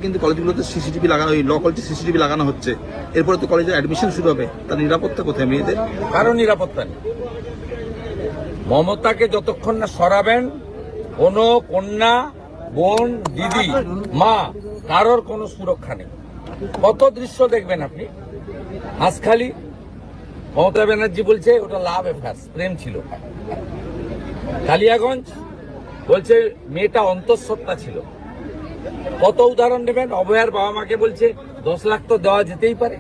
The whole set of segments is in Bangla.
কিন্তু কলেজগুলোতে সিসিটিভি লাগানো, ওই ল কলেজে সিসিটিভি লাগানো হচ্ছে। এরপরে তো কলেজের অ্যাডমিশন শুরু হবে, তার নিরাপত্তা কোথায় মেয়েদের? কারো নিরাপত্তা নেই। মমতাকে যতক্ষণ না সরাবেন, কোনো কন্যা, বোন, দিদি, মা, কারোর কোনো সুরক্ষা নেই। কত দৃশ্য দেখবেন আপনি। হাঁসখালি, মমতা ব্যানার্জি বলছে ওটা লাভ অ্যাফেয়ার, প্রেম ছিল। কালিয়াগঞ্জ বলছে মেয়েটা অন্তঃসত্ত্বা ছিল। কত উদাহরণ নেবেন। অভয়ার বাবা মাকে বলছে 10 লাখ তো দেওয়া যেতেই পারে।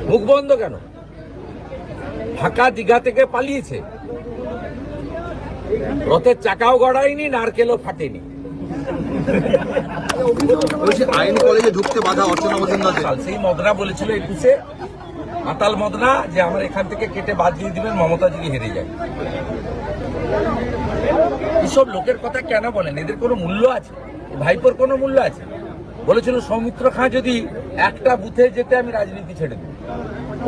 মুখ বন্ধ কেন? ঢাকা দীঘা থেকে পালিয়েছে, রথের চাকাও গড়ায়নি, নারকেলও ফাটেনি। আইন কলেজে ঢুকতে বাধা অর্চনা মজুমদার। সেই মদনা বলেছিল 21-এ, মাতাল মদনা, যে আমার এখান থেকে কেটে বাদ দিয়ে দিবেন মমতা যদি হেরে যায়। এসব লোকের কথা কেন বলেন? এদের কোনো মূল্য আছে? ভাইপোর কোনো মূল্য আছে? বলেছিল সৌমিত্র খাঁ যদি একটা বুথে যেতে আমি রাজনীতি ছেড়ে দেব,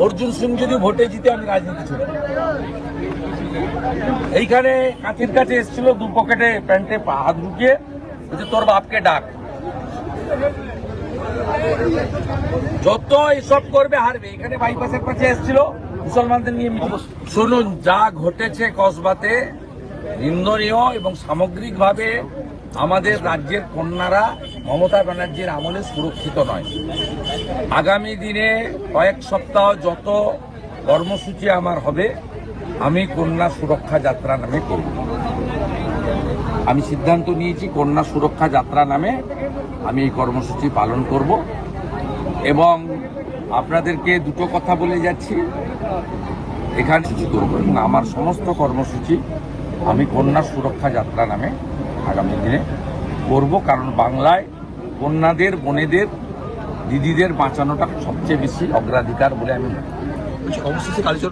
অর্জুন সিং যদি ভোটে জিতে আমি রাজনীতি ছেড়ে দেব। এইখানে কাঁথির কাছে এসেছিল, দু পকেটে প্যান্টে হাত ঢুকিয়ে বলছে তোর বাপকে ডাক। যত এসব করবে হারবে। এখানে বাইপাসের কাছে এসেছিল মুসলমানদের নিয়ে। শুনুন, যা ঘটেছে কসবাতে নিন্দনীয়, এবং সামগ্রিকভাবে আমাদের রাজ্যের কন্যারা মমতা ব্যানার্জির আমলে সুরক্ষিত নয়। আগামী দিনে কয়েক সপ্তাহ যত কর্মসূচি আমার হবে, আমি কন্যা সুরক্ষা যাত্রা নামে করব। আমি সিদ্ধান্ত নিয়েছি কন্যা সুরক্ষা যাত্রা নামে আমি এই কর্মসূচি পালন করব। এবং আপনাদেরকে দুটো কথা বলে যাচ্ছি, এখানে সূচি করবো এবং আমার সমস্ত কর্মসূচি আমি কন্যা সুরক্ষা যাত্রা নামে আগামী দিনে করব। কারণ বাংলায় কন্যাদের, বোনেদের, দিদিদের বাঁচানোটা সবচেয়ে বেশি অগ্রাধিকার বলে আমি মনে করি। অবশেষে কালীচরণ